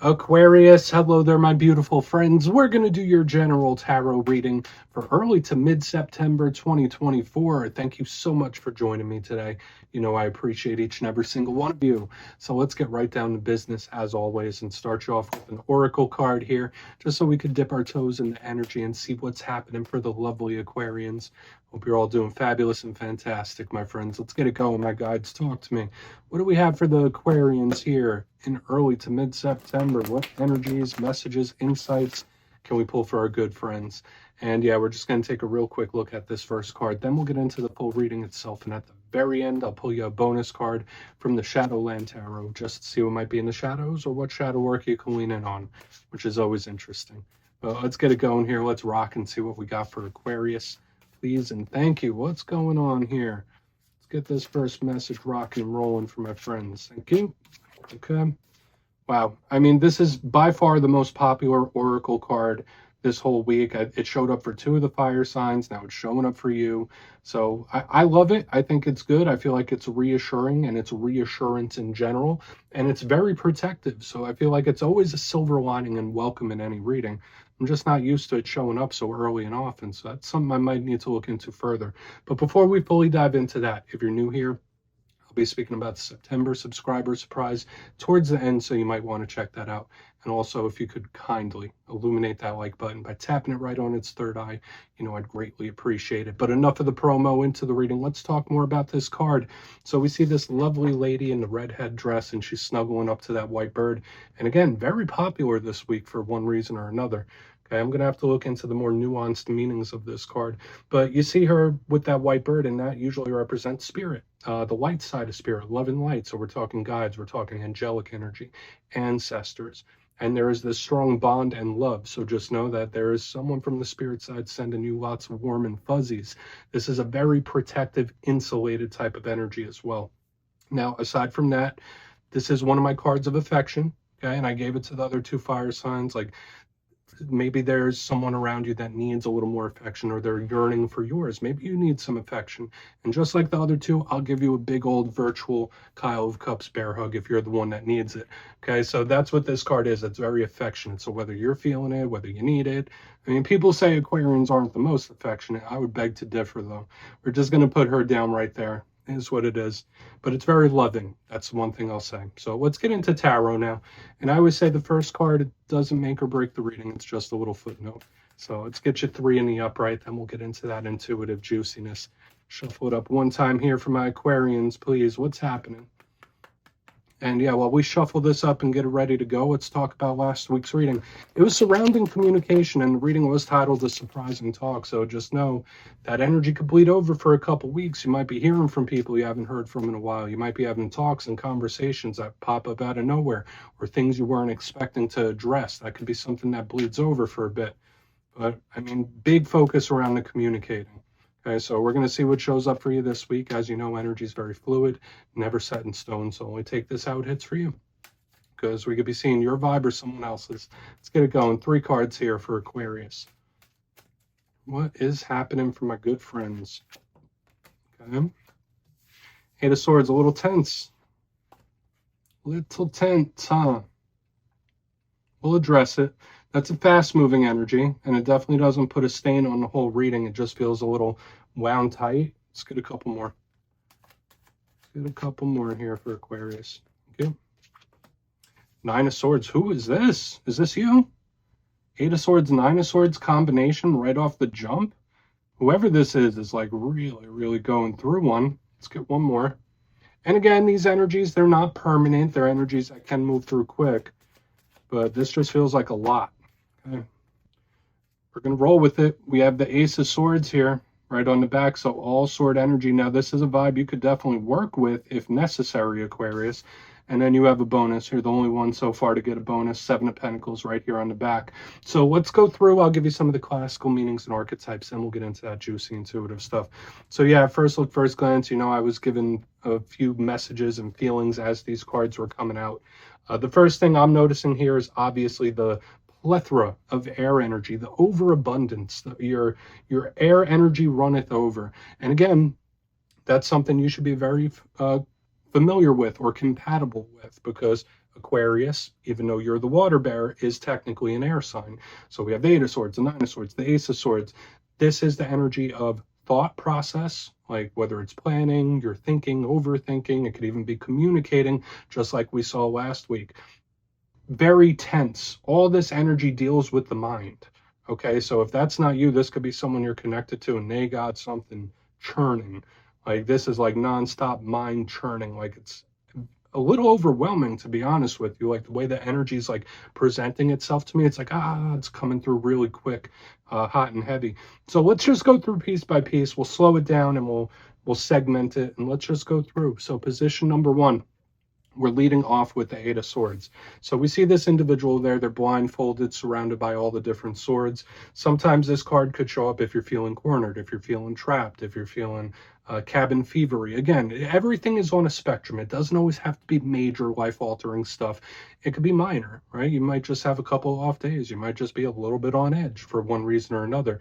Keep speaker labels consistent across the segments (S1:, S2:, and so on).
S1: Aquarius, hello there, my beautiful friends. We're going to do your general tarot reading for early to mid-September 2024. Thank you so much for joining me today. You know, I appreciate each and every single one of you. So let's get right down to business as always and start you off with an oracle card here, just so we could dip our toes in the energy and see what's happening for the lovely Aquarians. Hope you're all doing fabulous and fantastic, my friends. Let's get it going, my guides. Talk to me. What do we have for the Aquarians here in early to mid-September? What energies, messages, insights can we pull for our good friends? And yeah, we're just going to take a real quick look at this first card. Then we'll get into the full reading itself. And at the very end, I'll pull you a bonus card from the Shadowland Tarot, just to see what might be in the shadows or what shadow work you can lean in on, which is always interesting. But let's get it going here. Let's rock and see what we got for Aquarius. Please and thank you. What's going on here? Let's get this first message rocking and rolling for my friends. Thank you. Okay. Wow. I mean, this is by far the most popular oracle card this whole week. It showed up for 2 of the fire signs. Now it's showing up for you. So I love it. I think it's good. I feel like it's reassuring, and it's reassurance in general. And it's very protective. So I feel like it's always a silver lining and welcome in any reading. I'm just not used to it showing up so early and often. So that's something I might need to look into further. But before we fully dive into that, if you're new here, I'll be speaking about the September subscriber surprise towards the end, so you might want to check that out. And also, if you could kindly illuminate that like button by tapping it right on its third eye, you know, I'd greatly appreciate it. But enough of the promo, into the reading. Let's talk more about this card. So we see this lovely lady in the red headdress, and she's snuggling up to that white bird. And again, very popular this week for one reason or another. Okay, I'm going to have to look into the more nuanced meanings of this card. But you see her with that white bird, and that usually represents spirit, the light side of spirit, love and light. So we're talking guides, we're talking angelic energy, ancestors. And there is this strong bond and love. So just know that there is someone from the spirit side sending you lots of warm and fuzzies. This is a very protective, insulated type of energy as well. Now, aside from that, this is one of my cards of affection. Okay, and I gave it to the other 2 fire signs. Like, maybe there's someone around you that needs a little more affection, or they're yearning for yours. Maybe you need some affection. And just like the other 2, I'll give you a big old virtual Kyle of Cups bear hug if you're the one that needs it. Okay, so that's what this card is. It's very affectionate. So whether you're feeling it, whether you need it. I mean, people say Aquarians aren't the most affectionate. I would beg to differ, though. We're just going to put her down right there. Is what it is. But it's very loving. That's one thing I'll say. So let's get into tarot now. And I always say the first card doesn't make or break the reading. It's just a little footnote. So let's get you 3 in the upright. Then we'll get into that intuitive juiciness. Shuffle it up one time here for my Aquarians, please. What's happening? And yeah, while we shuffle this up and get it ready to go, let's talk about last week's reading. It was surrounding communication, and the reading was titled A Surprising Talk. So just know that energy could bleed over for a couple weeks. You might be hearing from people you haven't heard from in a while. You might be having talks and conversations that pop up out of nowhere, or things you weren't expecting to address. That could be something that bleeds over for a bit. But I mean, big focus around the communicating. Okay, so we're going to see what shows up for you this week. As you know, energy is very fluid, never set in stone. So only take this how it hits for you, because we could be seeing your vibe or someone else's. Let's get it going. 3 cards here for Aquarius. What is happening for my good friends? Okay. 8 of Swords, a little tense. Little tense, huh? We'll address it. That's a fast-moving energy, and it definitely doesn't put a stain on the whole reading. It just feels a little wound tight. Let's get a couple more. Let's get a couple more here for Aquarius. Okay. 9 of Swords. Who is this? Is this you? 8 of Swords, 9 of Swords combination right off the jump. Whoever this is like really, really going through one. Let's get one more. And again, these energies, they're not permanent. They're energies that can move through quick. But this just feels like a lot. Okay. We're going to roll with it. We have the Ace of Swords here right on the back. So all sword energy. Now, this is a vibe you could definitely work with if necessary, Aquarius. And then you have a bonus. You're the only one so far to get a bonus. 7 of Pentacles right here on the back. So let's go through. I'll give you some of the classical meanings and archetypes, and we'll get into that juicy, intuitive stuff. So yeah, first look, first glance, you know, I was given a few messages and feelings as these cards were coming out. The first thing I'm noticing here is obviously the plethora of air energy, the overabundance. Your air energy runneth over. And again, that's something you should be very familiar with or compatible with, because Aquarius, even though you're the water bearer, is technically an air sign. So we have the Eight of Swords, the Nine of Swords, the Ace of Swords. This is the energy of thought process, like whether it's planning, you're thinking, overthinking, it could even be communicating, just like we saw last week. Very tense. All this energy deals with the mind. Okay, so if that's not you, this could be someone you're connected to and they got something churning. Like this is like nonstop mind churning. Like it's a little overwhelming, to be honest with you. Like the way the energy is like presenting itself to me, it's like, it's coming through really quick, hot and heavy. So let's just go through piece by piece. We'll slow it down and we'll segment it, and let's just go through. So position number one, we're leading off with the Eight of Swords. So we see this individual there, they're blindfolded, surrounded by all the different swords. Sometimes this card could show up if you're feeling cornered, if you're feeling trapped, if you're feeling cabin fevery. Again, everything is on a spectrum. It doesn't always have to be major life-altering stuff. It could be minor, right? You might just have a couple off days. You might just be a little bit on edge for one reason or another.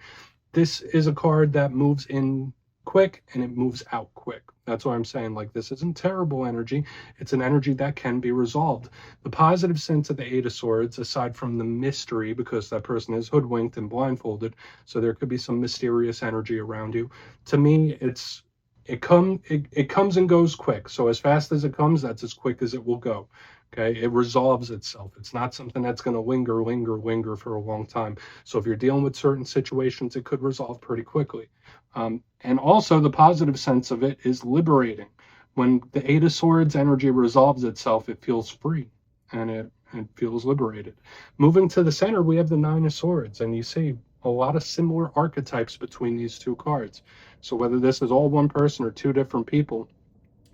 S1: This is a card that moves in quick and it moves out quick. That's why I'm saying, like, this isn't terrible energy. It's an energy that can be resolved. The positive sense of the Eight of Swords, aside from the mystery, because that person is hoodwinked and blindfolded, so there could be some mysterious energy around you. To me, it comes and goes quick. So as fast as it comes, that's as quick as it will go. Okay, it resolves itself. It's not something that's going to linger for a long time. So if you're dealing with certain situations, it could resolve pretty quickly. And also the positive sense of it is liberating. When the Eight of Swords energy resolves itself, it feels free and it feels liberated. Moving to the center, we have the Nine of Swords, and you see a lot of similar archetypes between these two cards. So whether this is all one person or two different people,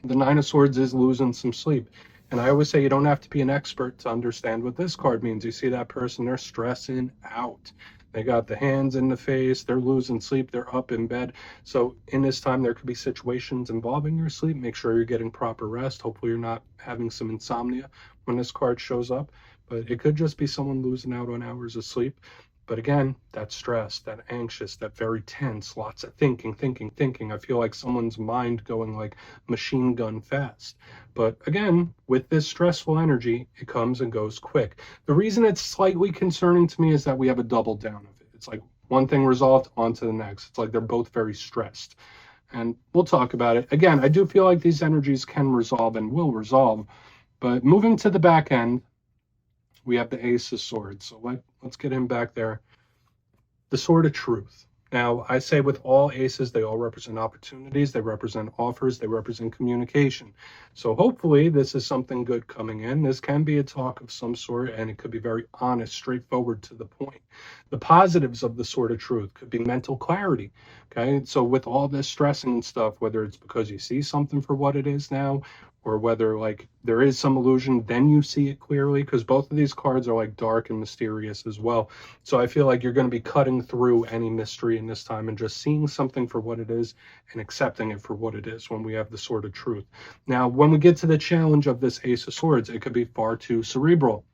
S1: the Nine of Swords is losing some sleep. And I always say you don't have to be an expert to understand what this card means. You see that person, they're stressing out. They got the hands in the face, they're losing sleep, they're up in bed. So in this time, there could be situations involving your sleep. Make sure you're getting proper rest. Hopefully you're not having some insomnia when this card shows up. But it could just be someone losing out on hours of sleep. But again, that stress, that anxious, that very tense, lots of thinking. I feel like someone's mind going like machine gun fast. But again, with this stressful energy, it comes and goes quick. The reason it's slightly concerning to me is that we have a double down of it. It's like one thing resolved, on to the next. It's like they're both very stressed. And we'll talk about it. Again, I do feel like these energies can resolve and will resolve. But moving to the back end, we have the Ace of Swords. So let's get him back there. The Sword of Truth. Now, I say with all aces, they all represent opportunities, they represent offers, they represent communication. So hopefully this is something good coming in. This can be a talk of some sort, and it could be very honest, straightforward, to the point. The positives of the Sword of Truth could be mental clarity. Okay, so with all this stressing and stuff, whether it's because you see something for what it is now, or whether like there is some illusion, then you see it clearly, because both of these cards are like dark and mysterious as well. So I feel like you're going to be cutting through any mystery in this time and just seeing something for what it is and accepting it for what it is when we have the Sword of Truth. Now, when we get to the challenge of this Ace of Swords, it could be far too cerebral.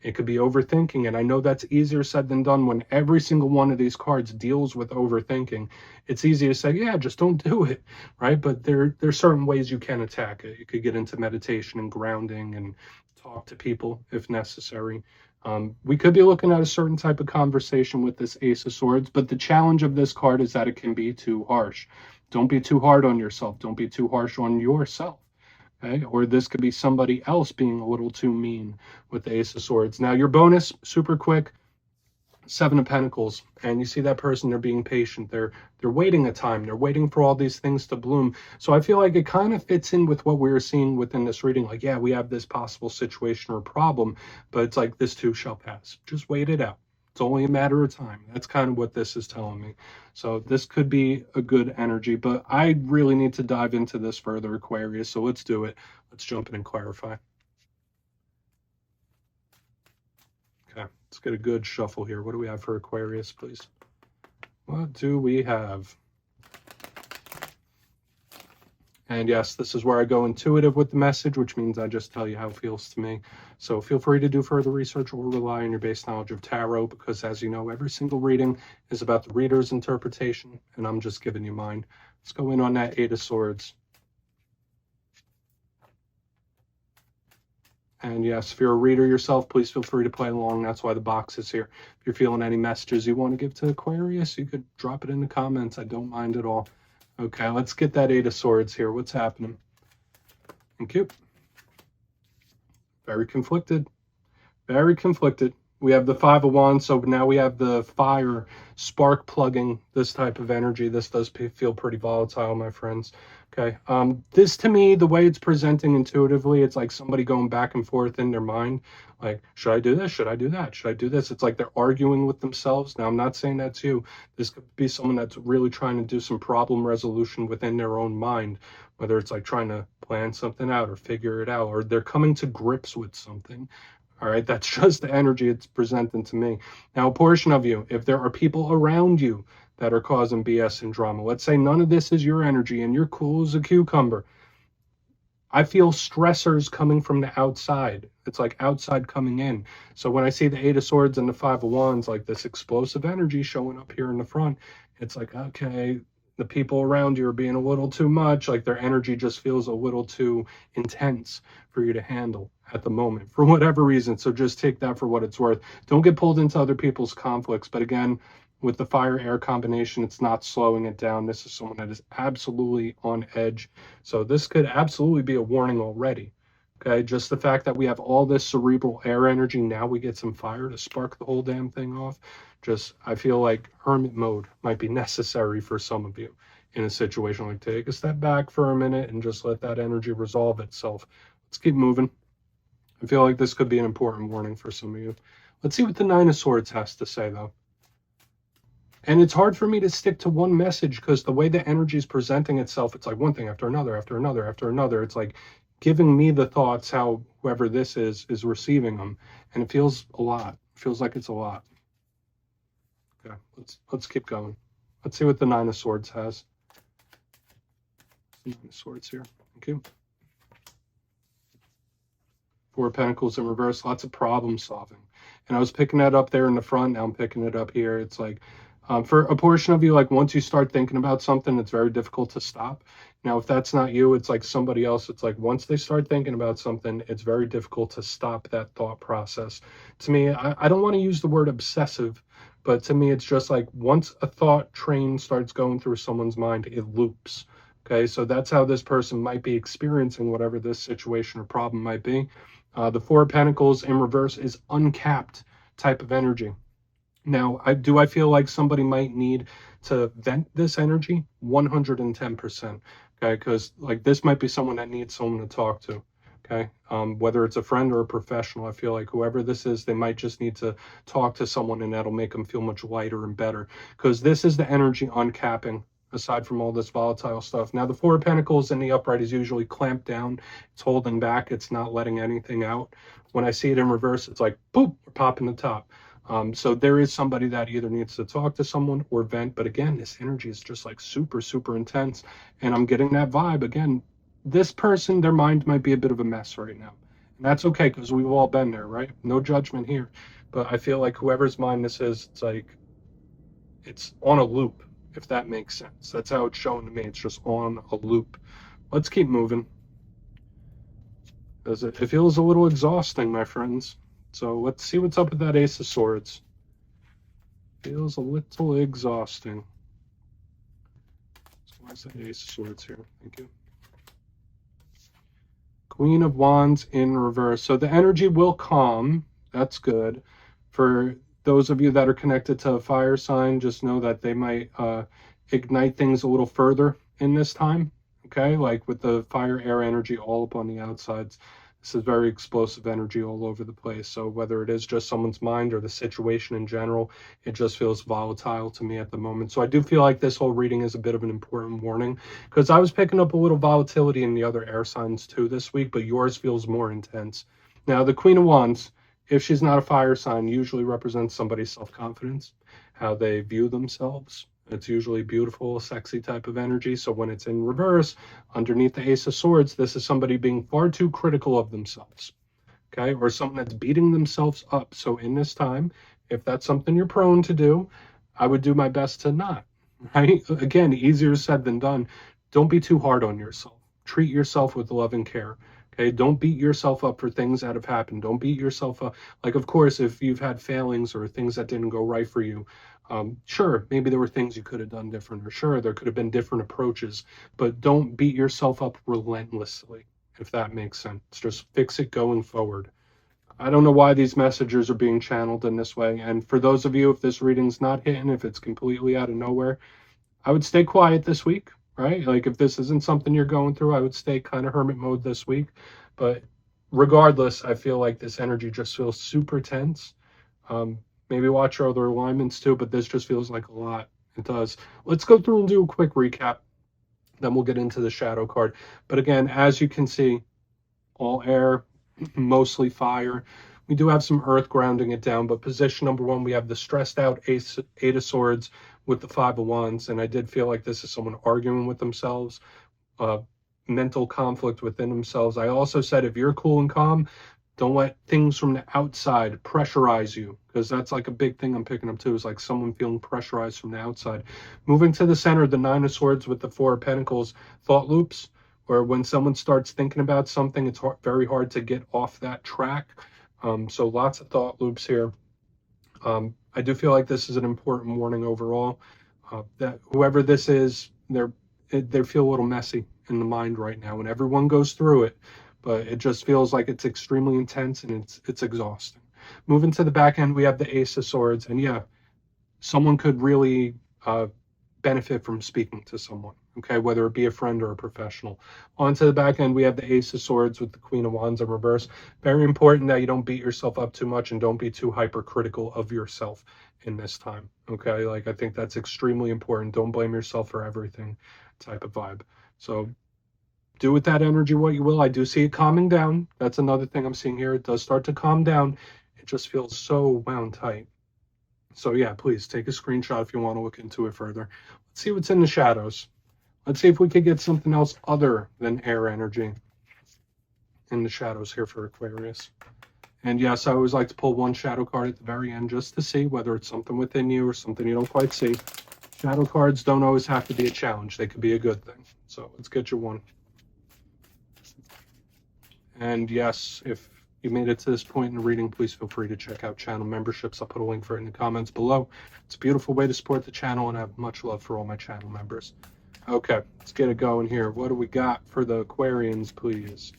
S1: It could be overthinking, and I know that's easier said than done when every single one of these cards deals with overthinking. It's easy to say, yeah, just don't do it, right? But there's certain ways you can attack it. You could get into meditation and grounding and talk to people if necessary. We could be looking at a certain type of conversation with this Ace of Swords, but the challenge of this card is that it can be too harsh. Don't be too hard on yourself. Don't be too harsh on yourself. Okay? Or this could be somebody else being a little too mean with the Ace of Swords. Now, your bonus, super quick, Seven of Pentacles, and you see that person, they're being patient. They're waiting a time. They're waiting for all these things to bloom. So I feel like it kind of fits in with what we were seeing within this reading. Like, yeah, we have this possible situation or problem, but it's like this too shall pass. Just wait it out. It's only a matter of time. That's kind of what this is telling me. So this could be a good energy, but I really need to dive into this further, Aquarius. So let's do it. Let's jump in and clarify. Okay, let's get a good shuffle here. What do we have for Aquarius, please? What do we have? And yes, this is where I go intuitive with the message, which means I just tell you how it feels to me. So feel free to do further research or rely on your base knowledge of tarot, because as you know, every single reading is about the reader's interpretation, and I'm just giving you mine. Let's go in on that Eight of Swords. And yes, if you're a reader yourself, please feel free to play along. That's why the box is here. If you're feeling any messages you want to give to Aquarius, you could drop it in the comments. I don't mind at all. Okay, let's get that Eight of Swords here. What's happening? Thank you. Very conflicted. Very conflicted. We have the Five of Wands, so now we have the fire spark plugging this type of energy. This does feel pretty volatile, my friends. Okay, this to me, the way it's presenting intuitively, it's like somebody going back and forth in their mind. Like, should I do this? Should I do that? Should I do this? It's like they're arguing with themselves. Now, I'm not saying that's you. This could be someone that's really trying to do some problem resolution within their own mind, whether it's like trying to plan something out or figure it out, or they're coming to grips with something. All right, that's just the energy it's presenting to me. Now, a portion of you, if there are people around you that are causing BS and drama, let's say none of this is your energy and you're cool as a cucumber. I feel stressors coming from the outside. It's like outside coming in. So when I see the Eight of Swords and the Five of Wands, like this explosive energy showing up here in the front, it's like, okay, the people around you are being a little too much. Like their energy just feels a little too intense for you to handle at the moment for whatever reason. So just take that for what it's worth. Don't get pulled into other people's conflicts. But again, with the fire-air combination, it's not slowing it down. This is someone that is absolutely on edge. So this could absolutely be a warning already. Okay, just the fact that we have all this cerebral air energy, now we get some fire to spark the whole damn thing off. Just, I feel like hermit mode might be necessary for some of you in a situation like take a step back for a minute and just let that energy resolve itself. Let's keep moving. I feel like this could be an important warning for some of you. Let's see what the Nine of Swords has to say, though. And it's hard for me to stick to one message because the way the energy is presenting itself, it's like one thing after another, after another, after another. It's like giving me the thoughts how whoever this is receiving them. And it feels a lot. It feels like it's a lot. Okay, let's keep going. Let's see what the Nine of Swords has. Nine of Swords here. Thank you. Four of Pentacles in reverse, lots of problem solving. And I was picking that up there in the front. Now I'm picking it up here. It's like, for a portion of you, like once you start thinking about something, it's very difficult to stop. Now, if that's not you, it's like somebody else. It's like once they start thinking about something, it's very difficult to stop that thought process. To me, I don't want to use the word obsessive, but to me, it's just like once a thought train starts going through someone's mind, it loops. Okay, so that's how this person might be experiencing whatever this situation or problem might be. The Four of Pentacles in reverse is uncapped type of energy. Now, I feel like somebody might need to vent this energy? 110%. Okay, because like this might be someone that needs someone to talk to. Okay, whether it's a friend or a professional, I feel like whoever this is, they might just need to talk to someone, and that'll make them feel much lighter and better. Because this is the energy uncapping, aside from all this volatile stuff. Now, the Four of Pentacles in the upright is usually clamped down. It's holding back. It's not letting anything out. When I see it in reverse, it's like, boop, we're popping the top. So there is somebody that either needs to talk to someone or vent. But again, this energy is just like super, super intense. And I'm getting that vibe. Again, this person, their mind might be a bit of a mess right now. And that's okay because we've all been there, right? No judgment here. But I feel like whoever's mind this is, it's like, it's on a loop, if that makes sense. That's how it's shown to me. It's just on a loop. Let's keep moving. It feels a little exhausting, my friends. So let's see what's up with that Ace of Swords. Feels a little exhausting. So where's that Ace of Swords here? Thank you. Queen of Wands in reverse. So the energy will calm. That's good. For those of you that are connected to a fire sign, just know that they might ignite things a little further in this time. Okay, like with the fire air energy all up on the outsides. This is very explosive energy all over the place. So whether it is just someone's mind or the situation in general, it just feels volatile to me at the moment. So I do feel like this whole reading is a bit of an important warning because I was picking up a little volatility in the other air signs too this week, but yours feels more intense. Now, the Queen of Wands, if she's not a fire sign, usually represents somebody's self-confidence, how they view themselves. It's usually beautiful, sexy type of energy. So when it's in reverse, underneath the Ace of Swords, this is somebody being far too critical of themselves, okay? Or someone that's beating themselves up. So in this time, if that's something you're prone to do, I would do my best to not, right? Again, easier said than done. Don't be too hard on yourself. Treat yourself with love and care. Okay, don't beat yourself up for things that have happened. Don't beat yourself up. Like, of course, if you've had failings or things that didn't go right for you, sure, maybe there were things you could have done different, or sure, there could have been different approaches, but don't beat yourself up relentlessly, if that makes sense. Just fix it going forward. I don't know why these messages are being channeled in this way. And for those of you, if this reading's not hitting, if it's completely out of nowhere, I would stay quiet this week, right? Like if this isn't something you're going through, I would stay kind of hermit mode this week. But regardless, I feel like this energy just feels super tense. Maybe watch your other alignments too, but this just feels like a lot. It does. Let's go through and do a quick recap. Then we'll get into the shadow card. But again, as you can see, all air, mostly fire. We do have some earth grounding it down, but position number one, we have the stressed out Eight of Swords with the Five of Wands. And I did feel like this is someone arguing with themselves, mental conflict within themselves. I also said, if you're cool and calm, don't let things from the outside pressurize you, because that's like a big thing I'm picking up too, is like someone feeling pressurized from the outside. Moving to the center, the Nine of Swords with the Four of Pentacles, thought loops, where when someone starts thinking about something, it's very hard to get off that track. So lots of thought loops here. I do feel like this is an important warning overall, that whoever this is, they feel a little messy in the mind right now, and everyone goes through it, but it just feels like it's extremely intense and it's exhausting. Moving to the back end, we have the Ace of Swords, and yeah, someone could really benefit from speaking to someone, okay, whether it be a friend or a professional. Onto the back end, we have the Ace of Swords with the Queen of Wands in reverse. Very important that you don't beat yourself up too much and don't be too hypercritical of yourself in this time, okay? Like, I think that's extremely important. Don't blame yourself for everything type of vibe. So do with that energy what you will. I do see it calming down. That's another thing I'm seeing here. It does start to calm down. It just feels so wound tight. So yeah, please take a screenshot if you want to look into it further. Let's see what's in the shadows. Let's see if we could get something else other than air energy in the shadows here for Aquarius. And yes, I always like to pull one shadow card at the very end just to see whether it's something within you or something you don't quite see. Shadow cards don't always have to be a challenge. They could be a good thing. So let's get you one. And yes, if you made it to this point in the reading, please feel free to check out channel memberships. I'll put a link for it in the comments below. It's a beautiful way to support the channel, and I have much love for all my channel members. Okay, let's get it going here. What do we got for the Aquarians, please?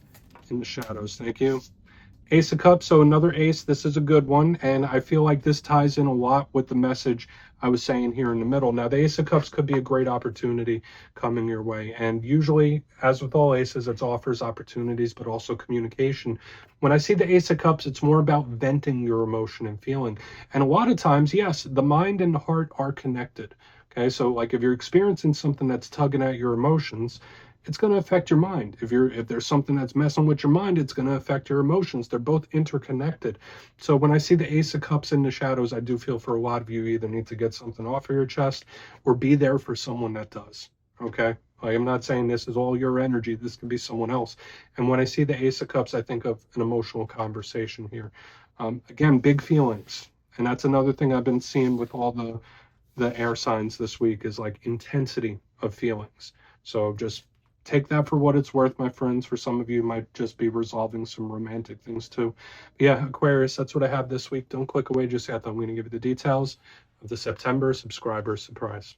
S1: In the shadows, thank you. Ace of Cups, so another ace. This is a good one, and I feel like this ties in a lot with the message I was saying here in the middle. Now, the Ace of Cups could be a great opportunity coming your way, and usually, as with all aces, it offers opportunities, but also communication. When I see the Ace of Cups, it's more about venting your emotion and feeling, and a lot of times, yes, the mind and the heart are connected. Okay, so like if you're experiencing something that's tugging at your emotions, it's going to affect your mind. If there's something that's messing with your mind, it's going to affect your emotions. They're both interconnected. So when I see the Ace of Cups in the shadows, I do feel for a lot of you either need to get something off of your chest or be there for someone that does. Okay, like, I'm not saying this is all your energy. This could be someone else. And when I see the Ace of Cups, I think of an emotional conversation here. Again, big feelings. And that's another thing I've been seeing with all the air signs this week, is like intensity of feelings. So just take that for what it's worth, my friends. For some of you, it might just be resolving some romantic things too. But yeah, Aquarius, that's what I have this week. Don't click away just yet. I'm going to give you the details of the September subscriber surprise.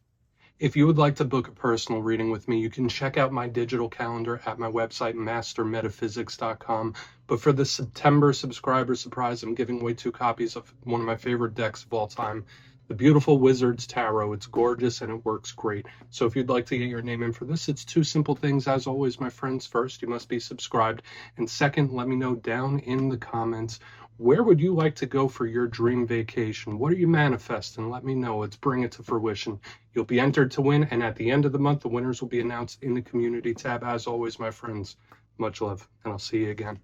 S1: If you would like to book a personal reading with me, you can check out my digital calendar at my website, mastermetaphysics.com. But for the September subscriber surprise, I'm giving away 2 copies of one of my favorite decks of all time, the beautiful Wizard's Tarot. It's gorgeous and it works great. So if you'd like to get your name in for this, it's 2 simple things. As always, my friends, first, you must be subscribed. And second, let me know down in the comments, where would you like to go for your dream vacation? What are you manifesting? Let me know. Let's bring it to fruition. You'll be entered to win. And at the end of the month, the winners will be announced in the community tab. As always, my friends, much love, and I'll see you again.